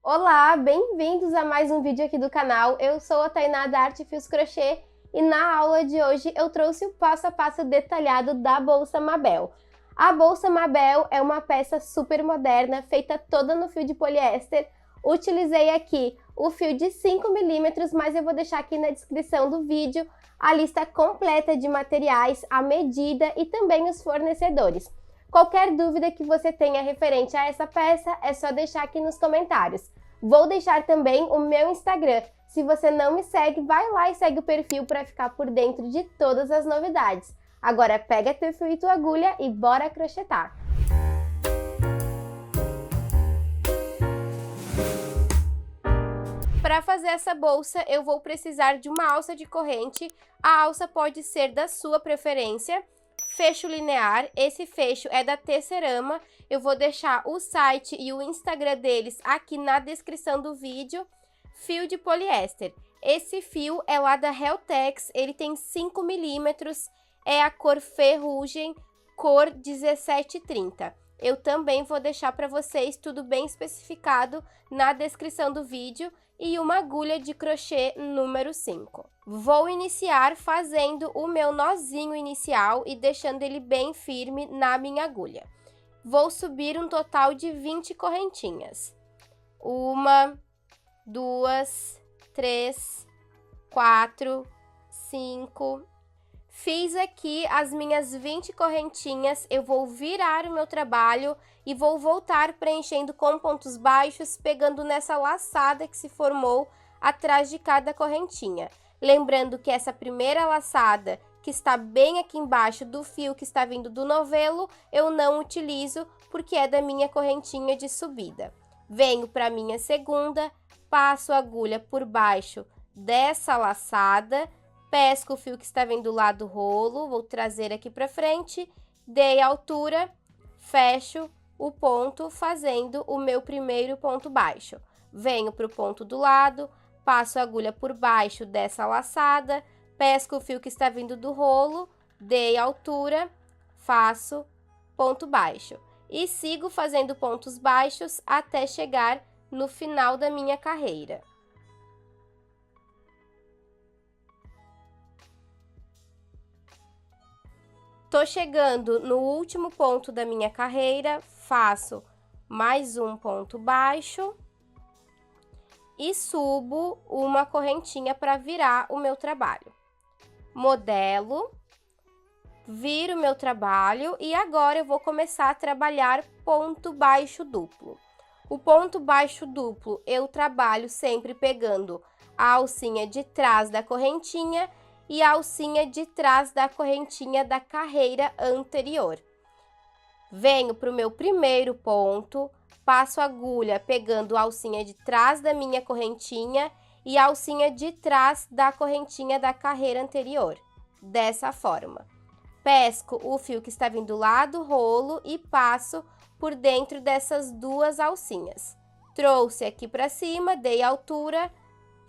Olá, bem-vindos a mais um vídeo aqui do canal. Eu sou a Tainá da Arte Fios Crochê e na aula de hoje eu trouxe o passo a passo detalhado da bolsa Mabel. A bolsa Mabel é uma peça super moderna, feita toda no fio de poliéster. Utilizei aqui o fio de 5 milímetros, mas eu vou deixar aqui na descrição do vídeo a lista completa de materiais, a medida e também os fornecedores. Qualquer dúvida que você tenha referente a essa peça, é só deixar aqui nos comentários. Vou deixar também o meu Instagram. Se você não me segue, vai lá e segue o perfil para ficar por dentro de todas as novidades. Agora pega teu fio e tua agulha e bora crochetar! Para fazer essa bolsa, eu vou precisar de uma alça de corrente. A alça pode ser da sua preferência. Fecho linear, esse fecho é da Tecerama, eu vou deixar o site e o Instagram deles aqui na descrição do vídeo. Fio de poliéster, esse fio é lá da Heltex, ele tem 5 milímetros, é a cor ferrugem, cor 1730. Eu também vou deixar para vocês tudo bem especificado na descrição do vídeo e uma agulha de crochê número 5. Vou iniciar fazendo o meu nozinho inicial e deixando ele bem firme na minha agulha. Vou subir um total de 20 correntinhas. 1, 2, 3, 4, 5... Fiz aqui as minhas 20 correntinhas, eu vou virar o meu trabalho e vou voltar preenchendo com pontos baixos, pegando nessa laçada que se formou atrás de cada correntinha. Lembrando que essa primeira laçada, que está bem aqui embaixo do fio que está vindo do novelo, eu não utilizo porque é da minha correntinha de subida. Venho para a minha segunda, passo a agulha por baixo dessa laçada, pesco o fio que está vindo lá do rolo, vou trazer aqui para frente, dei a altura, fecho o ponto fazendo o meu primeiro ponto baixo. Venho para o ponto do lado, passo a agulha por baixo dessa laçada, pesco o fio que está vindo do rolo, dei a altura, faço ponto baixo. E sigo fazendo pontos baixos até chegar no final da minha carreira. Tô chegando no último ponto da minha carreira, faço mais um ponto baixo e subo uma correntinha para virar o meu trabalho. Modelo, viro o meu trabalho e agora eu vou começar a trabalhar ponto baixo duplo. O ponto baixo duplo eu trabalho sempre pegando a alcinha de trás da correntinha e a alcinha de trás da correntinha da carreira anterior. Venho para o meu primeiro ponto, passo a agulha pegando a alcinha de trás da minha correntinha e a alcinha de trás da correntinha da carreira anterior, dessa forma. Pesco o fio que está vindo lá do rolo e passo por dentro dessas duas alcinhas. Trouxe aqui para cima, dei a altura,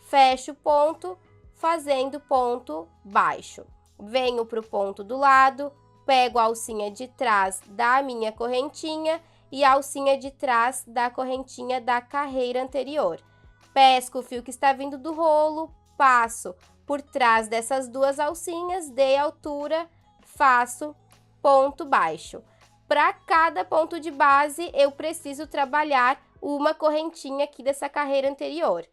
fecho o ponto, fazendo ponto baixo. Venho para o ponto do lado, pego a alcinha de trás da minha correntinha e a alcinha de trás da correntinha da carreira anterior. Pesco o fio que está vindo do rolo, passo por trás dessas duas alcinhas, dei a altura, faço ponto baixo. Para cada ponto de base, eu preciso trabalhar uma correntinha aqui dessa carreira anterior.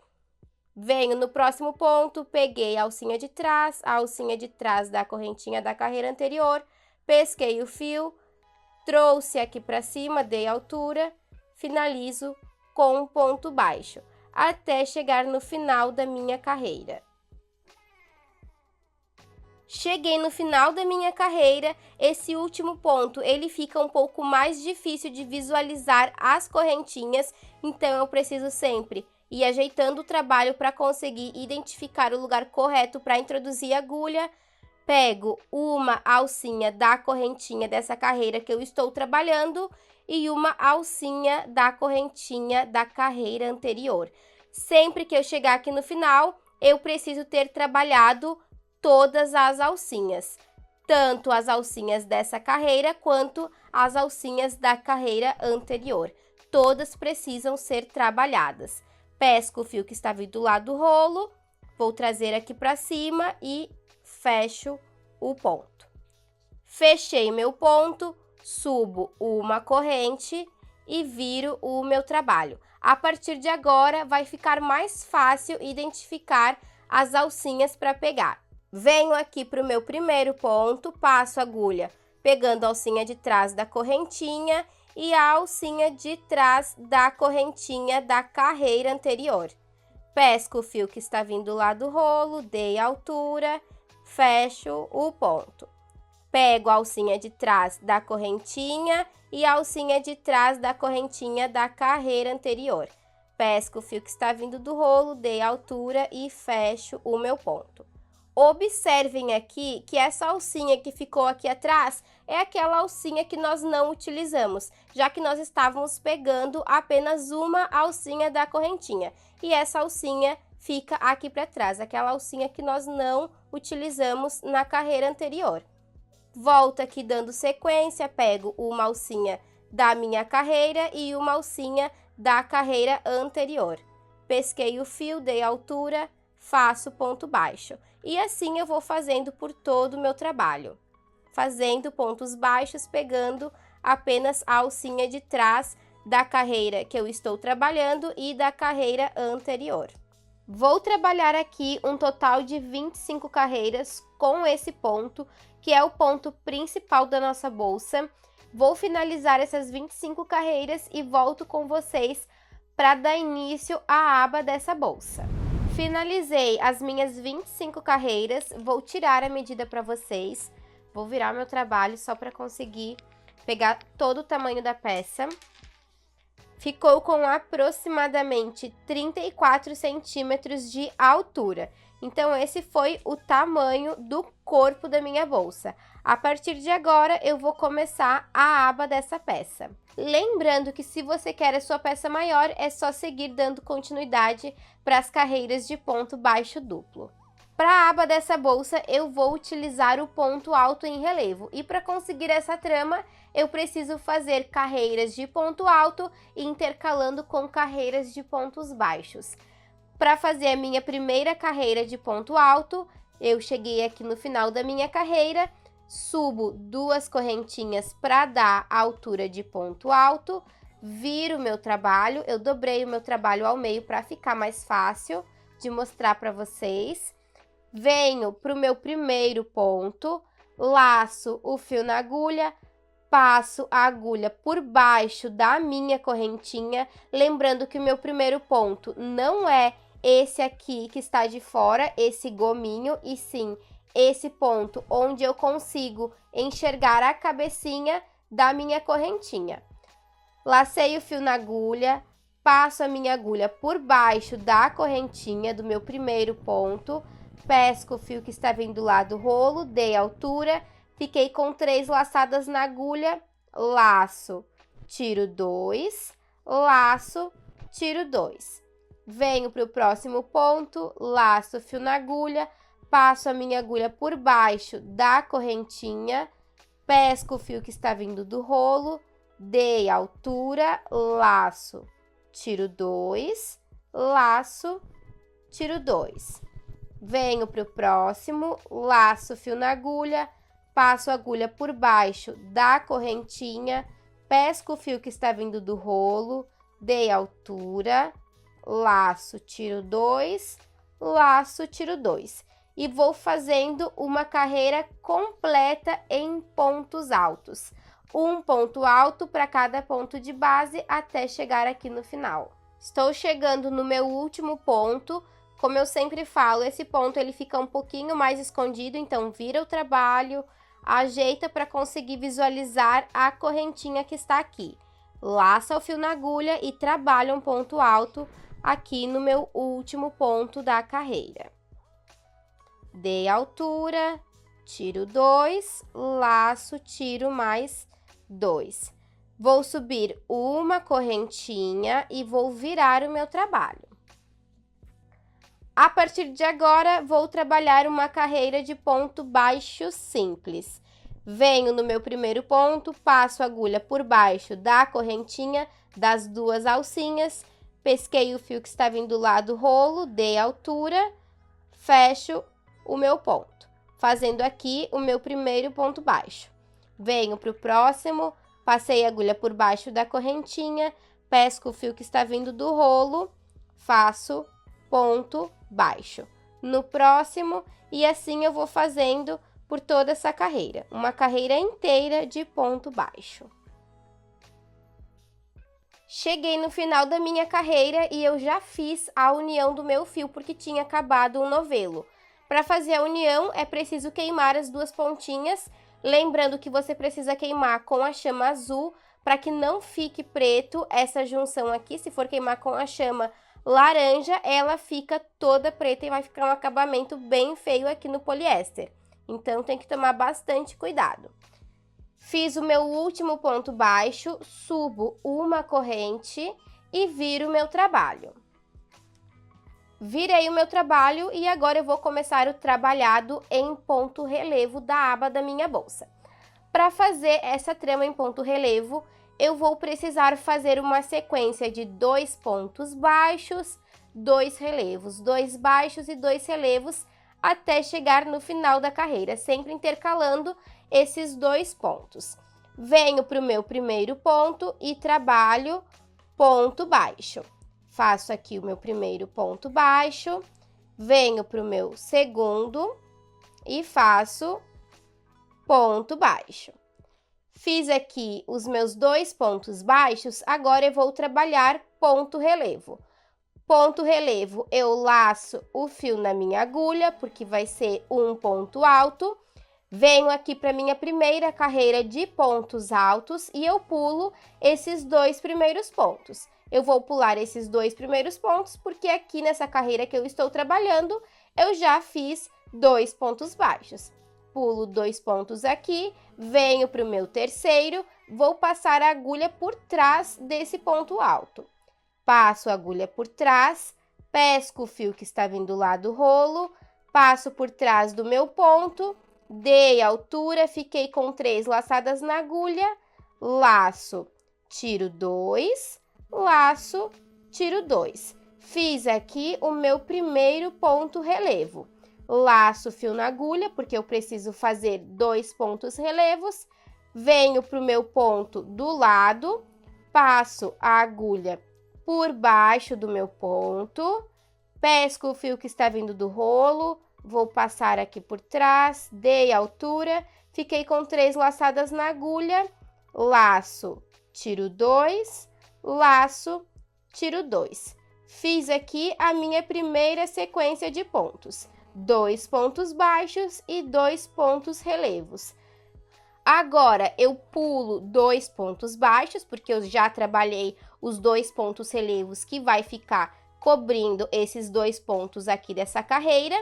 Venho no próximo ponto, peguei a alcinha de trás da correntinha da carreira anterior, pesquei o fio, trouxe aqui para cima, dei altura, finalizo com um ponto baixo, até chegar no final da minha carreira. Cheguei no final da minha carreira, esse último ponto, ele fica um pouco mais difícil de visualizar as correntinhas, então eu preciso sempre ir ajeitando o trabalho para conseguir identificar o lugar correto para introduzir a agulha. Pego uma alcinha da correntinha dessa carreira que eu estou trabalhando e uma alcinha da correntinha da carreira anterior. Sempre que eu chegar aqui no final, eu preciso ter trabalhado todas as alcinhas, tanto as alcinhas dessa carreira quanto as alcinhas da carreira anterior. Todas precisam ser trabalhadas. pesco o fio que está vindo lá do rolo, vou trazer aqui para cima e fecho o ponto. Fechei meu ponto, subo uma corrente e viro o meu trabalho. A partir de agora, vai ficar mais fácil identificar as alcinhas para pegar. Venho aqui para o meu primeiro ponto, passo a agulha pegando a alcinha de trás da correntinha e a alcinha de trás da correntinha da carreira anterior. Pesco o fio que está vindo lá do rolo, dei altura, fecho o ponto. Pego a alcinha de trás da correntinha e a alcinha de trás da correntinha da carreira anterior. Pesco o fio que está vindo do rolo, dei altura e fecho o meu ponto. Observem aqui que essa alcinha que ficou aqui atrás é aquela alcinha que nós não utilizamos, já que nós estávamos pegando apenas uma alcinha da correntinha. E essa alcinha fica aqui para trás, aquela alcinha que nós não utilizamos na carreira anterior. Volto aqui dando sequência, pego uma alcinha da minha carreira e uma alcinha da carreira anterior. Pesquei o fio, dei altura, faço ponto baixo. E assim eu vou fazendo por todo o meu trabalho. Fazendo pontos baixos, pegando apenas a alcinha de trás da carreira que eu estou trabalhando e da carreira anterior. Vou trabalhar aqui um total de 25 carreiras com esse ponto, que é o ponto principal da nossa bolsa. Vou finalizar essas 25 carreiras e volto com vocês para dar início à aba dessa bolsa. Finalizei as minhas 25 carreiras, vou tirar a medida para vocês. Vou virar meu trabalho só para conseguir pegar todo o tamanho da peça. Ficou com aproximadamente 34 centímetros de altura. Então, esse foi o tamanho do corpo da minha bolsa. A partir de agora, eu vou começar a aba dessa peça. Lembrando que se você quer a sua peça maior, é só seguir dando continuidade para as carreiras de ponto baixo duplo. Para a aba dessa bolsa, eu vou utilizar o ponto alto em relevo. E para conseguir essa trama, eu preciso fazer carreiras de ponto alto intercalando com carreiras de pontos baixos. Para fazer a minha primeira carreira de ponto alto, eu cheguei aqui no final da minha carreira, subo duas correntinhas para dar a altura de ponto alto, viro o meu trabalho, eu dobrei o meu trabalho ao meio para ficar mais fácil de mostrar para vocês. Venho para o meu primeiro ponto, laço o fio na agulha, passo a agulha por baixo da minha correntinha, lembrando que o meu primeiro ponto não é esse aqui que está de fora, esse gominho, e sim esse ponto onde eu consigo enxergar a cabecinha da minha correntinha. Lacei o fio na agulha, passo a minha agulha por baixo da correntinha do meu primeiro ponto, pesco o fio que está vindo lá do rolo, dei altura, fiquei com 3 laçadas na agulha, laço, tiro 2, laço, tiro 2. Venho para o próximo ponto, laço o fio na agulha, passo a minha agulha por baixo da correntinha, pesco o fio que está vindo do rolo, dei altura, laço, tiro 2, laço, tiro 2. Venho para o próximo, laço o fio na agulha, passo a agulha por baixo da correntinha, pesco o fio que está vindo do rolo, dei altura, laço, tiro 2, laço, tiro 2. E vou fazendo uma carreira completa em pontos altos. Um ponto alto para cada ponto de base até chegar aqui no final. Estou chegando no meu último ponto. Como eu sempre falo, esse ponto ele fica um pouquinho mais escondido, então vira o trabalho, ajeita para conseguir visualizar a correntinha que está aqui. Laça o fio na agulha e trabalha um ponto alto aqui no meu último ponto da carreira. Dei altura, tiro 2, laço, tiro mais 2. Vou subir uma correntinha e vou virar o meu trabalho. A partir de agora, vou trabalhar uma carreira de ponto baixo simples. Venho no meu primeiro ponto, passo a agulha por baixo da correntinha das duas alcinhas, pesquei o fio que está vindo lá do rolo, dei altura, fecho o meu ponto, fazendo aqui o meu primeiro ponto baixo. Venho para o próximo, passei a agulha por baixo da correntinha, pesco o fio que está vindo do rolo, faço ponto baixo. No próximo, e assim eu vou fazendo por toda essa carreira, uma carreira inteira de ponto baixo. Cheguei no final da minha carreira e eu já fiz a união do meu fio, porque tinha acabado o novelo. Para fazer a união, é preciso queimar as duas pontinhas, lembrando que você precisa queimar com a chama azul, para que não fique preto essa junção aqui. Se for queimar com a chama laranja, ela fica toda preta e vai ficar um acabamento bem feio aqui no poliéster. Então, tem que tomar bastante cuidado. Fiz o meu último ponto baixo, subo uma corrente e viro o meu trabalho. Virei o meu trabalho e agora eu vou começar o trabalhado em ponto relevo da aba da minha bolsa. Para fazer essa trama em ponto relevo, eu vou precisar fazer uma sequência de 2 pontos baixos, 2 relevos, 2 baixos e 2 relevos, até chegar no final da carreira, sempre intercalando esses 2 pontos. Venho para o meu primeiro ponto e trabalho ponto baixo. Faço aqui o meu primeiro ponto baixo, venho para o meu segundo e faço ponto baixo. Fiz aqui os meus 2 pontos baixos, agora eu vou trabalhar ponto relevo. Ponto relevo, eu laço o fio na minha agulha, porque vai ser um ponto alto. Venho aqui para minha primeira carreira de pontos altos e eu pulo esses 2 primeiros pontos. Eu vou pular esses 2 primeiros pontos, porque aqui nessa carreira que eu estou trabalhando, eu já fiz 2 pontos baixos. Pulo 2 pontos aqui, venho para o meu terceiro, vou passar a agulha por trás desse ponto alto. Passo a agulha por trás, pesco o fio que está vindo lá do rolo, passo por trás do meu ponto, dei altura, fiquei com 3 laçadas na agulha, laço, tiro 2, laço, tiro 2. Fiz aqui o meu primeiro ponto relevo. Laço o fio na agulha, porque eu preciso fazer 2 pontos relevos, venho para o meu ponto do lado, passo a agulha por baixo do meu ponto, pesco o fio que está vindo do rolo, vou passar aqui por trás, dei altura, fiquei com 3 laçadas na agulha, laço, tiro 2, laço, tiro 2. Fiz aqui a minha primeira sequência de pontos, 2 pontos baixos e 2 pontos relevos. Agora, eu pulo 2 pontos baixos, porque eu já trabalhei os 2 pontos relevos que vai ficar cobrindo esses 2 pontos aqui dessa carreira.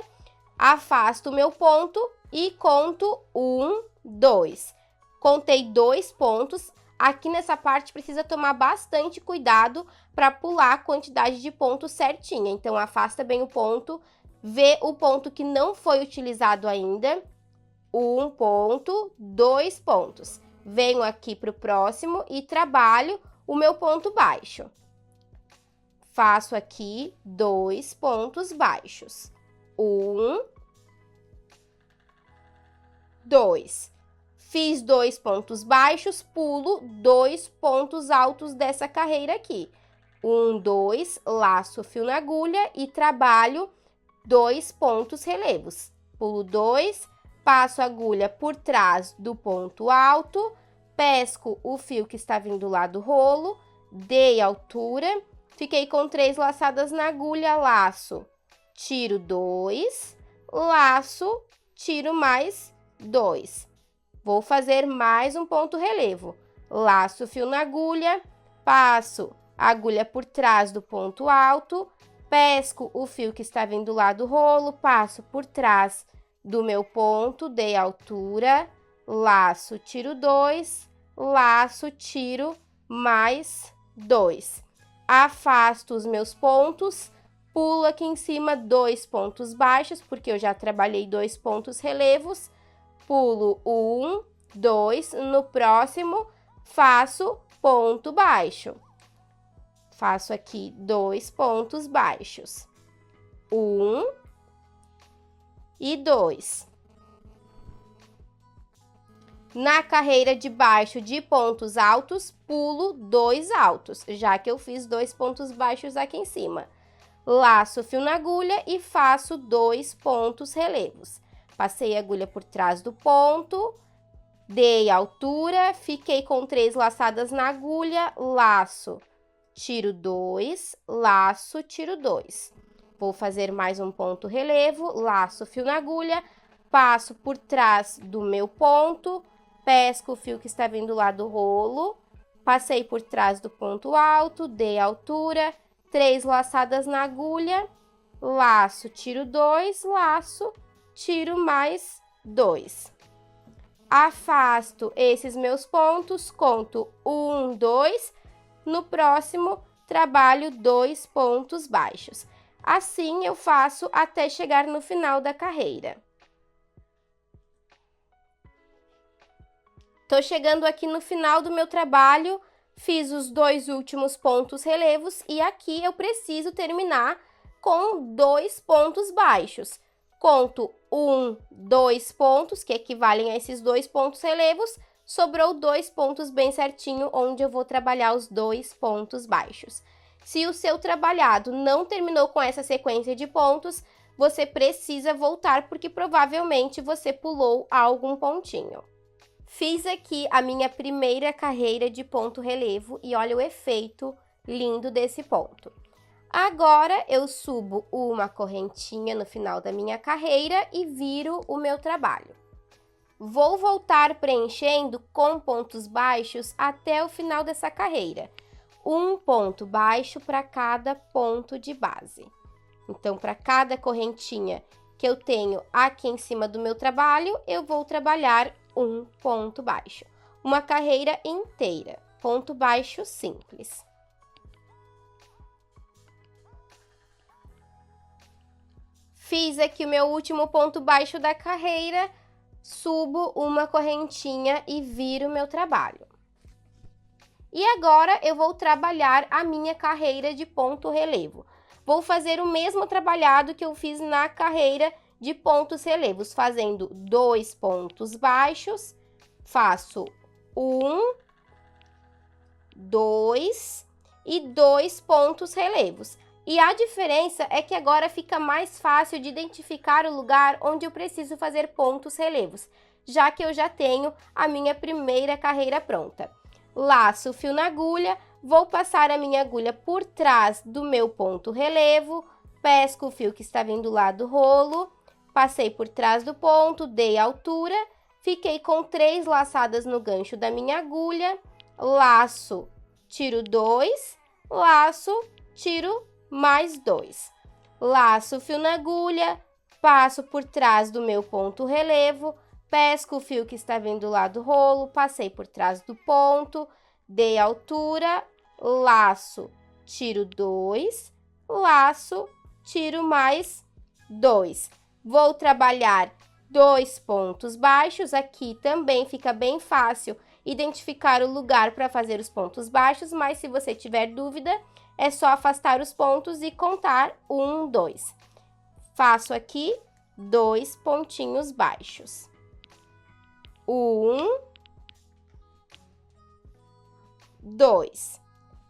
Afasto o meu ponto e conto 1, 2. Contei 2 pontos. Aqui nessa parte precisa tomar bastante cuidado para pular a quantidade de pontos certinha. Então, afasta bem o ponto, vê o ponto que não foi utilizado ainda. 1 ponto, 2 pontos. Venho aqui para o próximo e trabalho o meu ponto baixo. Faço aqui 2 pontos baixos. 1, 2. Fiz 2 pontos baixos, pulo 2 pontos altos dessa carreira aqui. 1, 2, laço o fio na agulha e trabalho 2 pontos relevos. Pulo 2, passo a agulha por trás do ponto alto, pesco o fio que está vindo lá do rolo, dei altura, fiquei com 3 laçadas na agulha, laço, tiro 2, laço, tiro mais 2. Vou fazer mais um ponto relevo. Laço o fio na agulha, passo a agulha por trás do ponto alto, pesco o fio que está vindo lá do rolo, passo por trás do meu ponto, dei altura, laço, tiro 2, laço, tiro mais 2. Afasto os meus pontos, pulo aqui em cima 2 pontos baixos, porque eu já trabalhei 2 pontos relevos, pulo 1, 2, no próximo faço ponto baixo. Faço aqui 2 pontos baixos. 1 e 2. Na carreira de baixo de pontos altos, pulo 2 altos, já que eu fiz 2 pontos baixos aqui em cima. Laço o fio na agulha e faço 2 pontos relevos. Passei a agulha por trás do ponto, dei altura, fiquei com 3 laçadas na agulha, laço, tiro 2, laço, tiro 2. Vou fazer mais um ponto relevo, laço o fio na agulha, passo por trás do meu ponto, pesco o fio que está vindo lá do rolo, passei por trás do ponto alto, dei altura, 3 laçadas na agulha, laço, tiro 2, laço, tiro mais 2. Afasto esses meus pontos, conto 1, 2, no próximo trabalho 2 pontos baixos. Assim eu faço até chegar no final da carreira. Tô chegando aqui no final do meu trabalho, fiz os 2 últimos pontos relevos e aqui eu preciso terminar com 2 pontos baixos. Conto 1, 2 pontos, que equivalem a esses 2 pontos relevos, sobrou 2 pontos bem certinho, onde eu vou trabalhar os 2 pontos baixos. Se o seu trabalhado não terminou com essa sequência de pontos, você precisa voltar, porque provavelmente você pulou algum pontinho. Fiz aqui a minha primeira carreira de ponto relevo e olha o efeito lindo desse ponto. Agora, eu subo uma correntinha no final da minha carreira e viro o meu trabalho. Vou voltar preenchendo com pontos baixos até o final dessa carreira. Um ponto baixo para cada ponto de base. Então, para cada correntinha que eu tenho aqui em cima do meu trabalho, eu vou trabalhar um ponto baixo. Uma carreira inteira, ponto baixo simples. Fiz aqui o meu último ponto baixo da carreira, subo uma correntinha e viro o meu trabalho. E agora eu vou trabalhar a minha carreira de ponto relevo. Vou fazer o mesmo trabalhado que eu fiz na carreira de pontos relevos, fazendo 2 pontos baixos, faço 1, 2 e 2 pontos relevos. E a diferença é que agora fica mais fácil de identificar o lugar onde eu preciso fazer pontos relevos, já que eu já tenho a minha primeira carreira pronta. Laço o fio na agulha, vou passar a minha agulha por trás do meu ponto relevo, pesco o fio que está vindo lá do rolo, passei por trás do ponto, dei altura, fiquei com 3 laçadas no gancho da minha agulha, laço, tiro 2, laço, tiro mais 2. Laço o fio na agulha, passo por trás do meu ponto relevo, pesco o fio que está vindo lá do rolo, passei por trás do ponto, dei altura, laço, tiro 2, laço, tiro mais 2. Vou trabalhar 2 pontos baixos, aqui também fica bem fácil identificar o lugar para fazer os pontos baixos, mas se você tiver dúvida, é só afastar os pontos e contar 1, 2. Faço aqui 2 pontinhos baixos. 1, 2.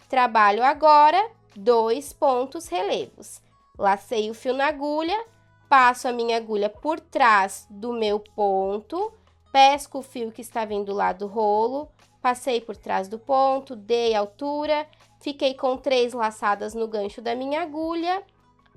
Trabalho agora 2 pontos relevos. Lacei o fio na agulha, passo a minha agulha por trás do meu ponto, pesco o fio que está vindo lá do rolo, passei por trás do ponto, dei altura, fiquei com 3 laçadas no gancho da minha agulha,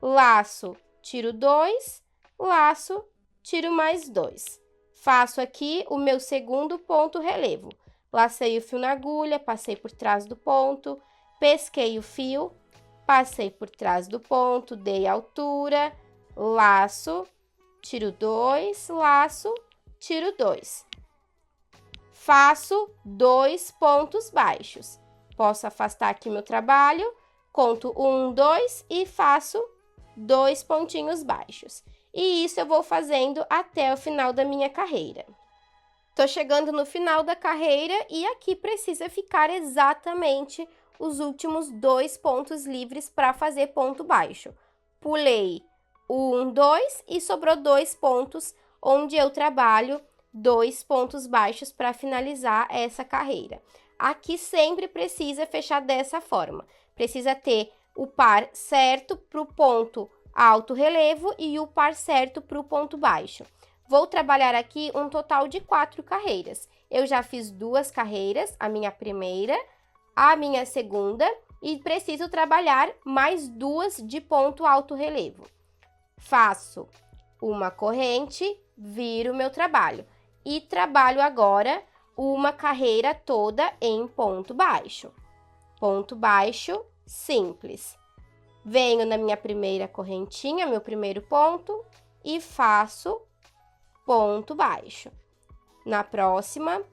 laço, tiro 2, laço, tiro mais 2. Faço aqui o meu segundo ponto relevo. Lacei o fio na agulha, passei por trás do ponto, pesquei o fio, passei por trás do ponto, dei altura, laço, tiro 2, laço, tiro 2. Faço 2 pontos baixos. Posso afastar aqui meu trabalho, conto 1, 2 e faço 2 pontinhos baixos. E isso eu vou fazendo até o final da minha carreira. Tô chegando no final da carreira e aqui precisa ficar exatamente os últimos 2 pontos livres para fazer ponto baixo. Pulei 1, 2 e sobrou 2 pontos, onde eu trabalho 2 pontos baixos para finalizar essa carreira. Aqui sempre precisa fechar dessa forma. Precisa ter o par certo para o ponto alto relevo e o par certo para o ponto baixo. Vou trabalhar aqui um total de 4 carreiras. Eu já fiz 2 carreiras, a minha primeira, a minha segunda, e preciso trabalhar mais 2 de ponto alto relevo. Faço uma corrente, viro o meu trabalho e trabalho agora uma carreira toda em ponto baixo. Ponto baixo simples. Venho na minha primeira correntinha, meu primeiro ponto, e faço ponto baixo. Na próxima,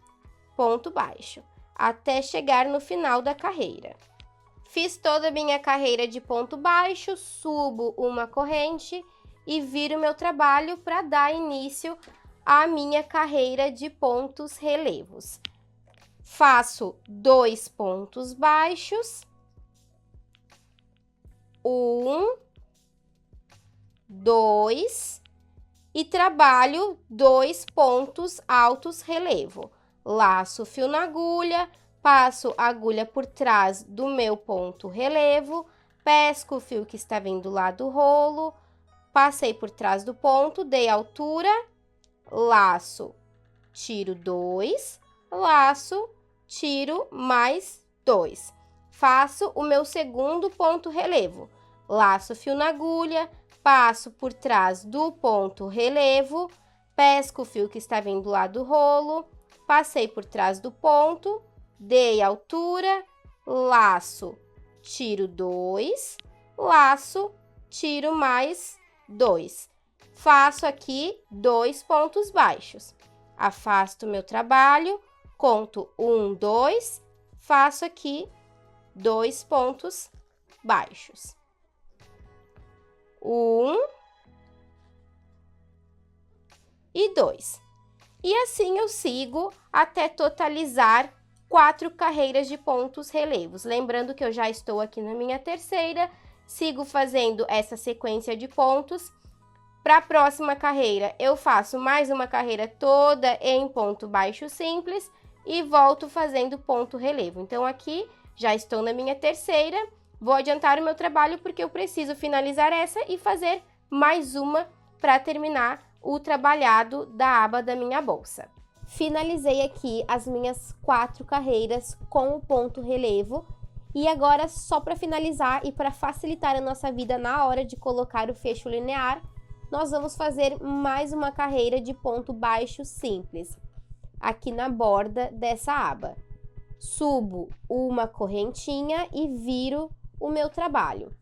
ponto baixo, até chegar no final da carreira. Fiz toda a minha carreira de ponto baixo, subo uma corrente e viro meu trabalho para dar início à minha carreira de pontos relevos. Faço 2 pontos baixos, 1, 2 e trabalho 2 pontos altos relevo. Laço o fio na agulha, passo a agulha por trás do meu ponto relevo, pesco o fio que está vindo lá do rolo, passei por trás do ponto, dei altura, laço, tiro 2, laço, tiro mais 2. Faço o meu segundo ponto relevo, laço o fio na agulha, passo por trás do ponto relevo, pesco o fio que está vindo lá do rolo, passei por trás do ponto, dei altura, laço, tiro 2, laço, tiro mais 2. Faço aqui 2 pontos baixos. Afasto o meu trabalho, conto 1, 2, faço aqui 2 pontos baixos. 1 e 2. E assim eu sigo até totalizar 4 carreiras de pontos relevos. Lembrando que eu já estou aqui na minha terceira, sigo fazendo essa sequência de pontos. Para a próxima carreira, eu faço mais uma carreira toda em ponto baixo simples e volto fazendo ponto relevo. Então, aqui já estou na minha terceira, vou adiantar o meu trabalho porque eu preciso finalizar essa e fazer mais uma para terminar o trabalhado da aba da minha bolsa. Finalizei aqui as minhas 4 carreiras com o ponto relevo e agora, só para finalizar e para facilitar a nossa vida na hora de colocar o fecho linear, nós vamos fazer mais uma carreira de ponto baixo simples, aqui na borda dessa aba. Subo uma correntinha e viro o meu trabalho.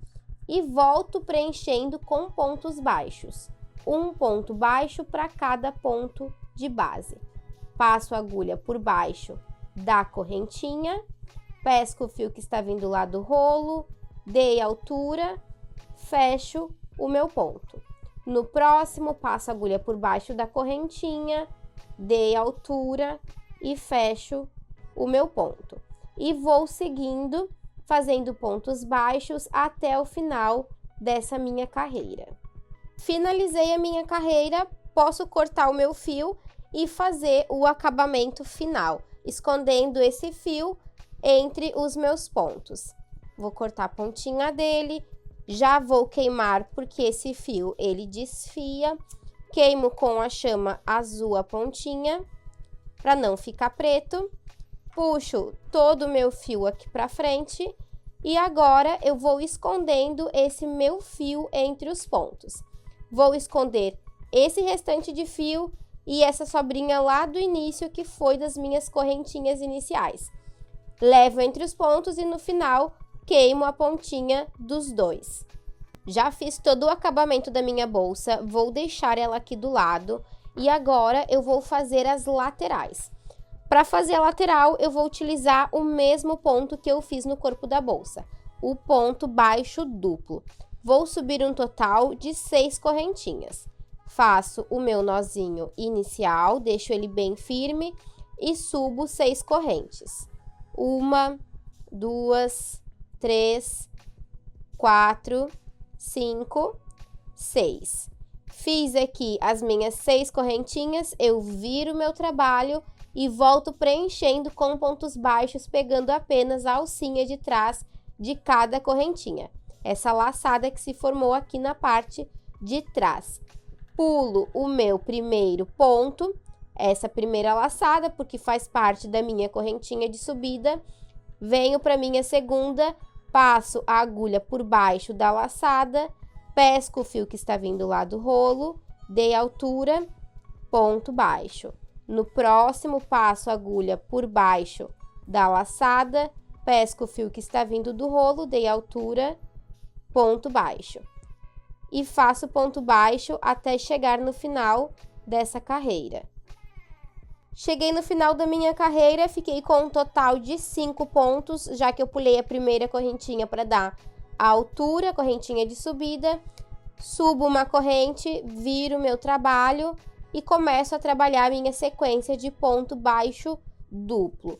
E volto preenchendo com pontos baixos. Um ponto baixo para cada ponto de base. Passo a agulha por baixo da correntinha, pesco o fio que está vindo lá do rolo, dei altura, fecho o meu ponto. No próximo, passo a agulha por baixo da correntinha, dei altura e fecho o meu ponto. E vou seguindo, fazendo pontos baixos até o final dessa minha carreira. Finalizei a minha carreira, posso cortar o meu fio e fazer o acabamento final, escondendo esse fio entre os meus pontos. Vou cortar a pontinha dele. Já vou queimar porque esse fio ele desfia. Queimo com a chama azul a pontinha para não ficar preto. Puxo todo o meu fio aqui para frente e agora eu vou escondendo esse meu fio entre os pontos. Vou esconder esse restante de fio e essa sobrinha lá do início que foi das minhas correntinhas iniciais. Levo entre os pontos e no final queimo a pontinha dos dois. Já fiz todo o acabamento da minha bolsa, vou deixar ela aqui do lado e agora eu vou fazer as laterais. Para fazer a lateral, eu vou utilizar o mesmo ponto que eu fiz no corpo da bolsa, o ponto baixo duplo. Vou subir um total de 6 correntinhas. Faço o meu nozinho inicial, deixo ele bem firme e subo 6 correntes. 1, 2, 3, 4, 5, 6. Fiz aqui as minhas 6 correntinhas, eu viro o meu trabalho e volto preenchendo com pontos baixos, pegando apenas a alcinha de trás de cada correntinha. Essa laçada que se formou aqui na parte de trás. Pulo o meu primeiro ponto, essa primeira laçada, porque faz parte da minha correntinha de subida. Venho para minha segunda, passo a agulha por baixo da laçada, pesco o fio que está vindo lá do rolo, dei altura, ponto baixo. No próximo, passo a agulha por baixo da laçada, pesco o fio que está vindo do rolo, dei altura, ponto baixo. E faço ponto baixo até chegar no final dessa carreira. Cheguei no final da minha carreira, fiquei com um total de 5 pontos, já que eu pulei a primeira correntinha para dar a altura, correntinha de subida, subo uma corrente, viro meu trabalho e começo a trabalhar a minha sequência de ponto baixo duplo.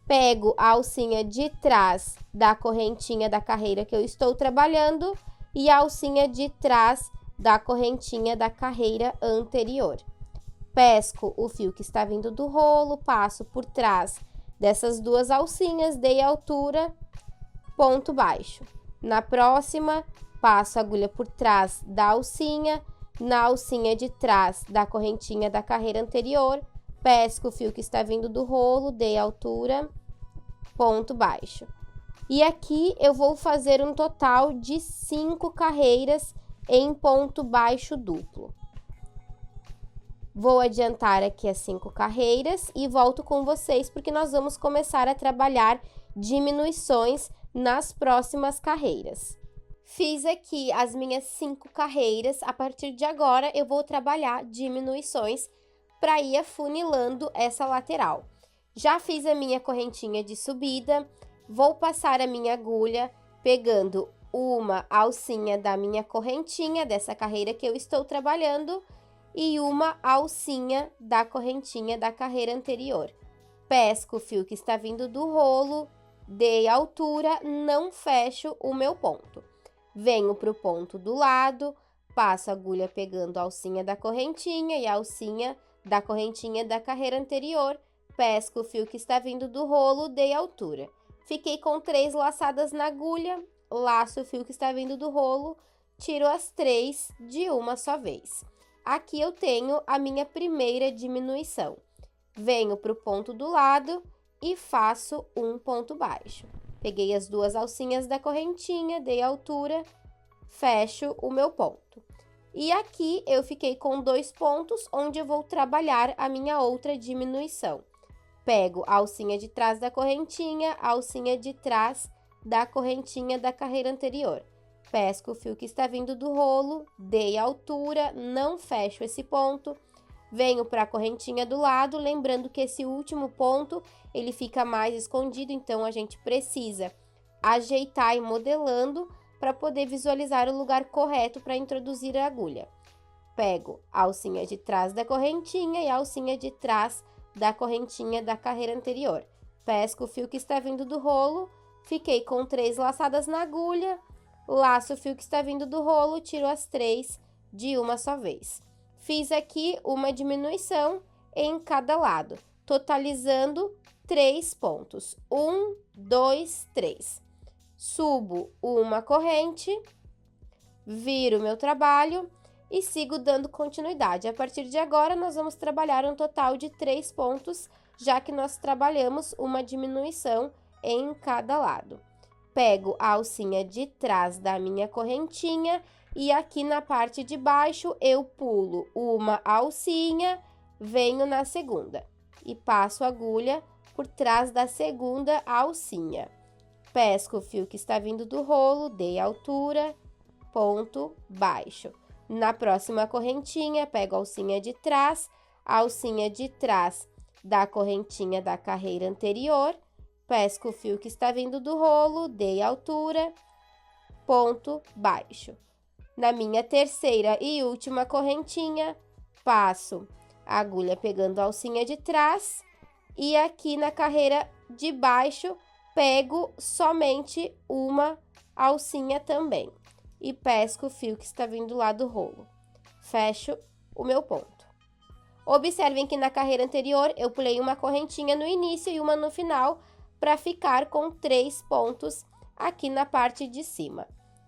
Pego a alcinha de trás da correntinha da carreira que eu estou trabalhando e a alcinha de trás da correntinha da carreira anterior. Pesco o fio que está vindo do rolo, passo por trás dessas duas alcinhas, dei altura, ponto baixo. Na próxima, passo a agulha por trás da alcinha, na alcinha de trás da correntinha da carreira anterior, pesco o fio que está vindo do rolo, dei altura, ponto baixo. E aqui eu vou fazer um total de 5 carreiras em ponto baixo duplo. Vou adiantar aqui as 5 carreiras e volto com vocês, porque nós vamos começar a trabalhar diminuições nas próximas carreiras. Fiz aqui as minhas 5 carreiras, a partir de agora eu vou trabalhar diminuições para ir afunilando essa lateral. Já fiz a minha correntinha de subida, vou passar a minha agulha pegando uma alcinha da minha correntinha, dessa carreira que eu estou trabalhando, e uma alcinha da correntinha da carreira anterior. Pesco o fio que está vindo do rolo, dei altura, não fecho o meu ponto. Venho para o ponto do lado, passo a agulha pegando a alcinha da correntinha e a alcinha da correntinha da carreira anterior, pesco o fio que está vindo do rolo, dei altura. Fiquei com 3 laçadas na agulha, laço o fio que está vindo do rolo, tiro as 3 de uma só vez. Aqui eu tenho a minha primeira diminuição. Venho para o ponto do lado e faço um ponto baixo. Peguei as 2 alcinhas da correntinha, dei altura, fecho o meu ponto. E aqui eu fiquei com 2 pontos, onde eu vou trabalhar a minha outra diminuição. Pego a alcinha de trás da correntinha, a alcinha de trás da correntinha da carreira anterior. Pesco o fio que está vindo do rolo, dei altura, não fecho esse ponto, venho para a correntinha do lado, lembrando que esse último ponto, ele fica mais escondido, então a gente precisa ajeitar e modelando para poder visualizar o lugar correto para introduzir a agulha. Pego a alcinha de trás da correntinha e a alcinha de trás da correntinha da carreira anterior. Pesco o fio que está vindo do rolo, fiquei com 3 laçadas na agulha, laço o fio que está vindo do rolo, tiro as 3 de uma só vez. Fiz aqui uma diminuição em cada lado, totalizando 3 pontos. 1, 2, 3. Subo uma corrente, viro meu trabalho e sigo dando continuidade. A partir de agora, nós vamos trabalhar um total de 3 pontos, já que nós trabalhamos uma diminuição em cada lado. Pego a alcinha de trás da minha correntinha e aqui na parte de baixo eu pulo uma alcinha, venho na segunda e passo a agulha por trás da segunda alcinha. Pesco o fio que está vindo do rolo, dei altura, ponto baixo. Na próxima correntinha, pego a alcinha de trás da correntinha da carreira anterior, pesco o fio que está vindo do rolo, dei altura, ponto baixo. Na minha terceira e última correntinha, passo a agulha pegando a alcinha de trás e aqui na carreira de baixo, pego somente uma alcinha também e pesco o fio que está vindo lá do rolo. Fecho o meu ponto. Observem que na carreira anterior eu pulei uma correntinha no início e uma no final para ficar com 3 pontos aqui na parte de cima.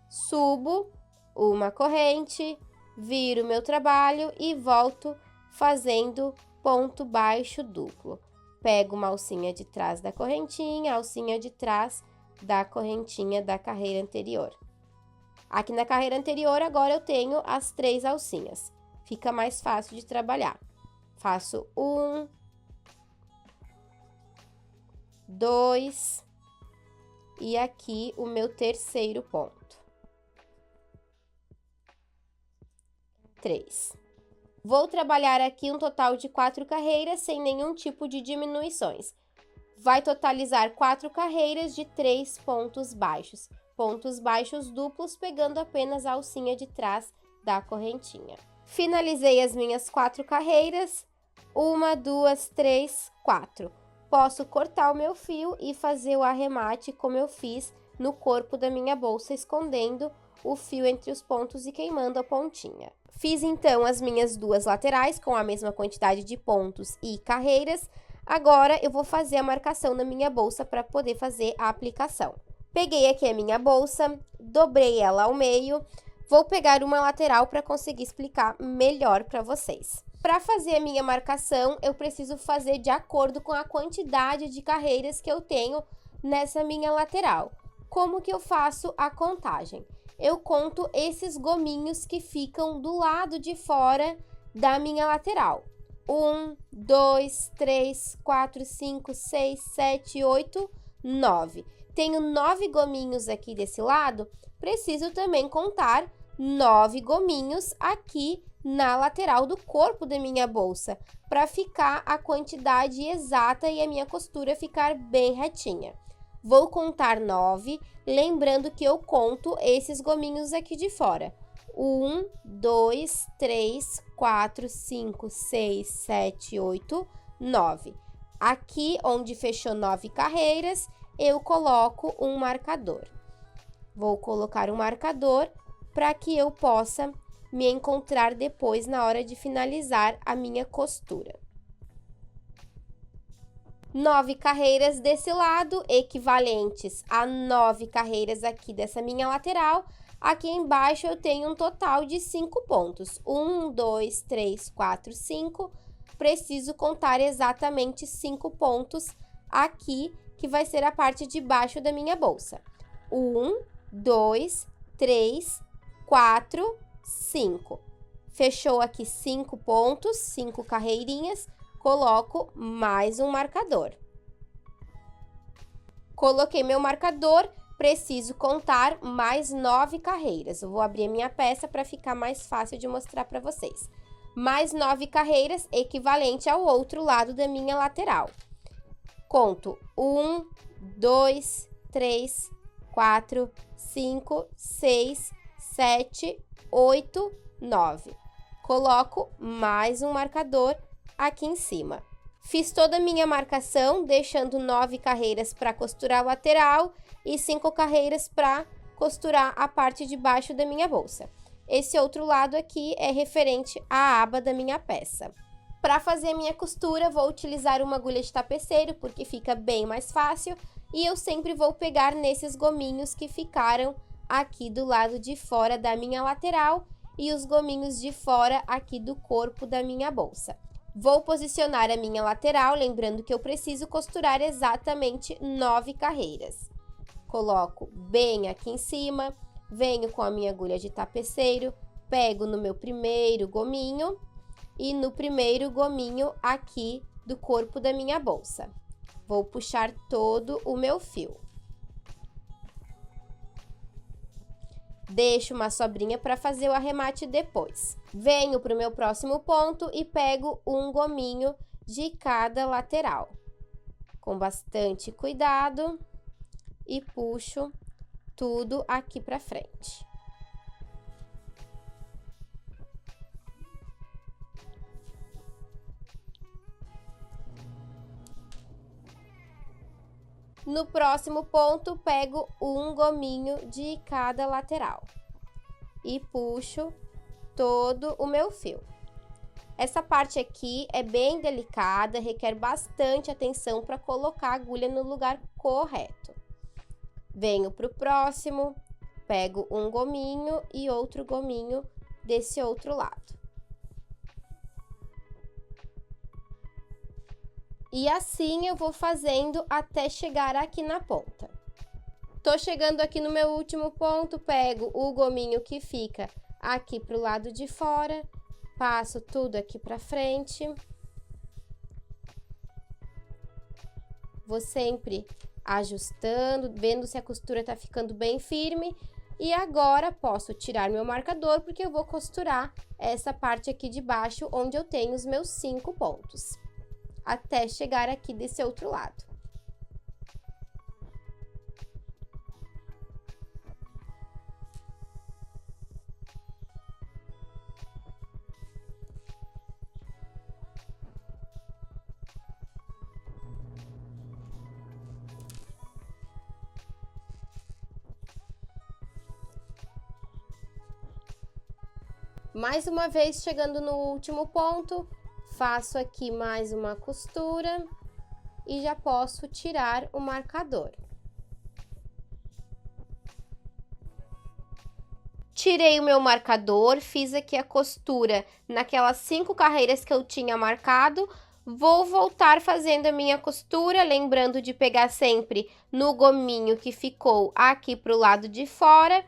Subo uma corrente, viro meu trabalho e volto fazendo ponto baixo duplo. Pego uma alcinha de trás da correntinha, alcinha de trás da correntinha da carreira anterior. Aqui na carreira anterior, agora eu tenho as 3 alcinhas. Fica mais fácil de trabalhar. Faço 1, 2 e aqui o meu terceiro ponto. 3. Vou trabalhar aqui um total de 4 carreiras sem nenhum tipo de diminuições. Vai totalizar 4 carreiras de 3 pontos baixos duplos, pegando apenas a alcinha de trás da correntinha. Finalizei as minhas 4 carreiras, 1, 2, 3, 4. Posso cortar o meu fio e fazer o arremate como eu fiz no corpo da minha bolsa, escondendo o fio entre os pontos e queimando a pontinha. Fiz então as minhas 2 laterais com a mesma quantidade de pontos e carreiras. Agora eu vou fazer a marcação na minha bolsa para poder fazer a aplicação. Peguei aqui a minha bolsa, dobrei ela ao meio. Vou pegar uma lateral para conseguir explicar melhor para vocês. Para fazer a minha marcação, eu preciso fazer de acordo com a quantidade de carreiras que eu tenho nessa minha lateral. Como que eu faço a contagem? Eu conto esses gominhos que ficam do lado de fora da minha lateral. 1, 2, 3, 4, 5, 6, 7, 8, 9. Tenho 9 gominhos aqui desse lado, preciso também contar 9 gominhos aqui na lateral do corpo da minha bolsa, para ficar a quantidade exata e a minha costura ficar bem retinha. Vou contar 9, lembrando que eu conto esses gominhos aqui de fora. 1, 2, 3, 4, 5, 6, 7, 8, 9. Aqui, onde fechou 9 carreiras, eu coloco um marcador. Vou colocar um marcador para que eu possa me encontrar depois na hora de finalizar a minha costura. 9 carreiras desse lado, equivalentes a 9 carreiras aqui dessa minha lateral. Aqui embaixo eu tenho um total de 5 pontos. 1, 2, 3, 4, 5. Preciso contar exatamente 5 pontos aqui, que vai ser a parte de baixo da minha bolsa. 1, 2, 3, 4, 5. Fechou aqui 5 pontos, 5 carreirinhas. Coloco mais um marcador. Coloquei meu marcador, preciso contar mais 9 carreiras. Eu vou abrir a minha peça para ficar mais fácil de mostrar para vocês. Mais 9 carreiras, equivalente ao outro lado da minha lateral. Conto 1, 2, 3, 4, 5, 6, 7, 8, 9. Coloco mais um marcador aqui em cima. Fiz toda a minha marcação, deixando 9 carreiras para costurar a lateral e 5 carreiras para costurar a parte de baixo da minha bolsa. Esse outro lado aqui é referente à aba da minha peça. Para fazer a minha costura, vou utilizar uma agulha de tapeceiro, porque fica bem mais fácil, e eu sempre vou pegar nesses gominhos que ficaram aqui do lado de fora da minha lateral e os gominhos de fora aqui do corpo da minha bolsa. Vou posicionar a minha lateral, lembrando que eu preciso costurar exatamente 9 carreiras. Coloco bem aqui em cima, venho com a minha agulha de tapeceiro, pego no meu primeiro gominho e no primeiro gominho aqui do corpo da minha bolsa. Vou puxar todo o meu fio. Deixo uma sobrinha para fazer o arremate depois. Venho para o meu próximo ponto e pego um gominho de cada lateral. Com bastante cuidado e puxo tudo aqui para frente. No próximo ponto, pego um gominho de cada lateral e puxo todo o meu fio. Essa parte aqui é bem delicada, requer bastante atenção para colocar a agulha no lugar correto. Venho para o próximo, pego um gominho e outro gominho desse outro lado. E assim eu vou fazendo até chegar aqui na ponta. Tô chegando aqui no meu último ponto, pego o gominho que fica aqui pro lado de fora, passo tudo aqui pra frente. Vou sempre ajustando, vendo se a costura tá ficando bem firme. E agora posso tirar meu marcador, porque eu vou costurar essa parte aqui de baixo, onde eu tenho os meus 5 pontos, até chegar aqui desse outro lado. Mais uma vez, chegando no último ponto, faço aqui mais uma costura e já posso tirar o marcador. Tirei o meu marcador, fiz aqui a costura naquelas 5 carreiras que eu tinha marcado. Vou voltar fazendo a minha costura, lembrando de pegar sempre no gominho que ficou aqui pro lado de fora,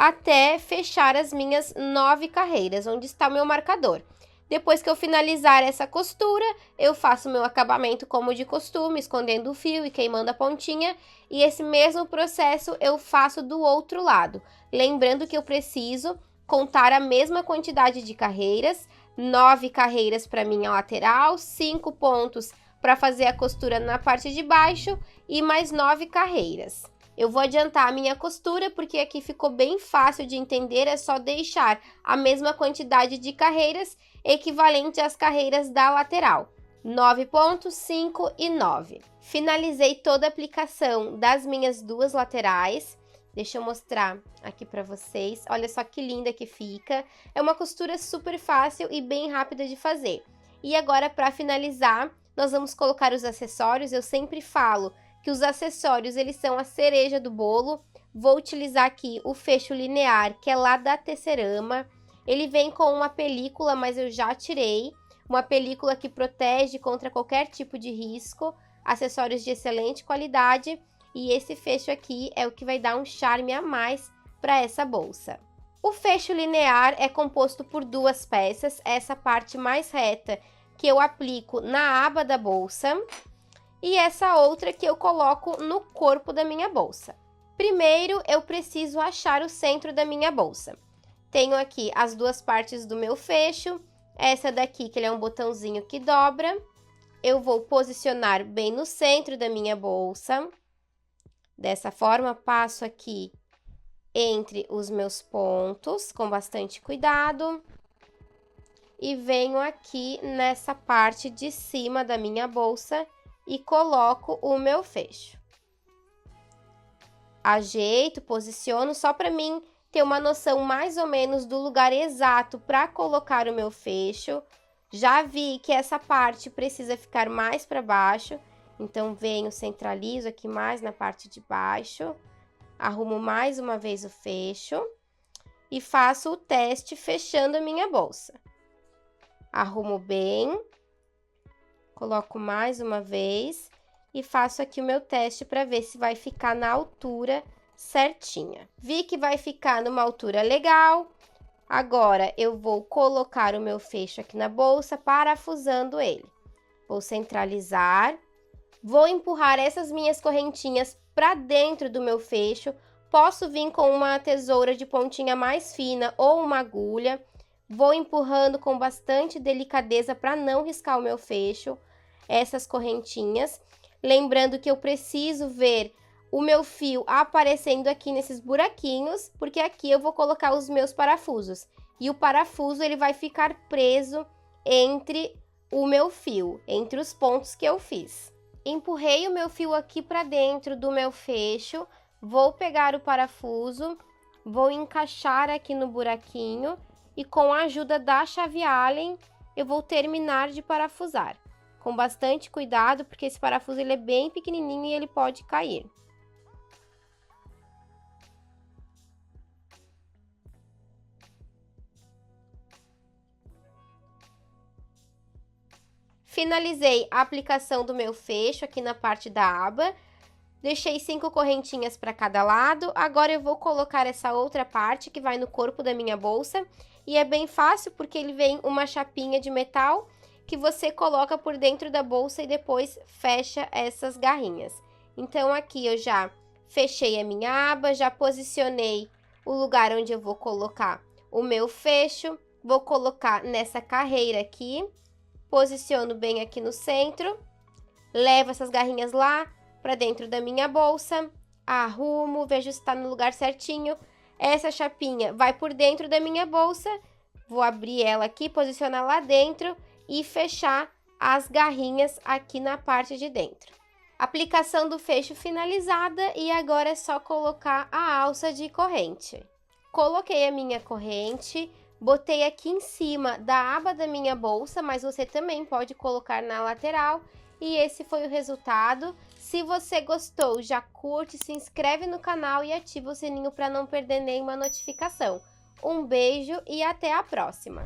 até fechar as minhas 9 carreiras, onde está o meu marcador. Depois que eu finalizar essa costura, eu faço o meu acabamento como de costume, escondendo o fio e queimando a pontinha. E esse mesmo processo eu faço do outro lado. Lembrando que eu preciso contar a mesma quantidade de carreiras, 9 carreiras para minha lateral, 5 pontos para fazer a costura na parte de baixo e mais 9 carreiras. Eu vou adiantar a minha costura, porque aqui ficou bem fácil de entender, é só deixar a mesma quantidade de carreiras, equivalente às carreiras da lateral. 9 pontos, 5 e 9. Finalizei toda a aplicação das minhas 2 laterais. Deixa eu mostrar aqui para vocês. Olha só que linda que fica. É uma costura super fácil e bem rápida de fazer. E agora, para finalizar, nós vamos colocar os acessórios. Eu sempre falo que os acessórios, eles são a cereja do bolo. Vou utilizar aqui o fecho linear, que é lá da Tecerama. Ele vem com uma película, mas eu já tirei. Uma película que protege contra qualquer tipo de risco. Acessórios de excelente qualidade. E esse fecho aqui é o que vai dar um charme a mais para essa bolsa. O fecho linear é composto por 2 peças. Essa parte mais reta que eu aplico na aba da bolsa. E essa outra que eu coloco no corpo da minha bolsa. Primeiro, eu preciso achar o centro da minha bolsa. Tenho aqui as 2 partes do meu fecho. Essa daqui, que ele é um botãozinho que dobra. Eu vou posicionar bem no centro da minha bolsa. Dessa forma, passo aqui entre os meus pontos, com bastante cuidado. E venho aqui nessa parte de cima da minha bolsa e coloco o meu fecho. Ajeito, posiciono, só para mim ter uma noção mais ou menos do lugar exato para colocar o meu fecho. Já vi que essa parte precisa ficar mais para baixo, então venho, centralizo aqui mais na parte de baixo, arrumo mais uma vez o fecho e faço o teste fechando a minha bolsa. Arrumo bem. Coloco mais uma vez e faço aqui o meu teste para ver se vai ficar na altura certinha. Vi que vai ficar numa altura legal. Agora, eu vou colocar o meu fecho aqui na bolsa, parafusando ele. Vou centralizar. Vou empurrar essas minhas correntinhas para dentro do meu fecho. Posso vir com uma tesoura de pontinha mais fina ou uma agulha. Vou empurrando com bastante delicadeza para não riscar o meu fecho. Essas correntinhas, lembrando que eu preciso ver o meu fio aparecendo aqui nesses buraquinhos, porque aqui eu vou colocar os meus parafusos. E o parafuso, ele vai ficar preso entre o meu fio, entre os pontos que eu fiz. Empurrei o meu fio aqui para dentro do meu fecho, vou pegar o parafuso, vou encaixar aqui no buraquinho e com a ajuda da chave Allen, eu vou terminar de parafusar. Com bastante cuidado, porque esse parafuso ele é bem pequenininho e ele pode cair. Finalizei a aplicação do meu fecho aqui na parte da aba. Deixei 5 correntinhas para cada lado. Agora eu vou colocar essa outra parte que vai no corpo da minha bolsa. E é bem fácil porque ele vem uma chapinha de metal que você coloca por dentro da bolsa e depois fecha essas garrinhas. Então aqui eu já fechei a minha aba, já posicionei o lugar onde eu vou colocar o meu fecho. Vou colocar nessa carreira aqui, posiciono bem aqui no centro, levo essas garrinhas lá para dentro da minha bolsa, arrumo, vejo se está no lugar certinho. Essa chapinha vai por dentro da minha bolsa, vou abrir ela aqui, posicionar lá dentro e fechar as garrinhas aqui na parte de dentro. Aplicação do fecho finalizada e agora é só colocar a alça de corrente. Coloquei a minha corrente, botei aqui em cima da aba da minha bolsa, mas você também pode colocar na lateral. E esse foi o resultado. Se você gostou, já curte, se inscreve no canal e ativa o sininho para não perder nenhuma notificação. Um beijo e até a próxima!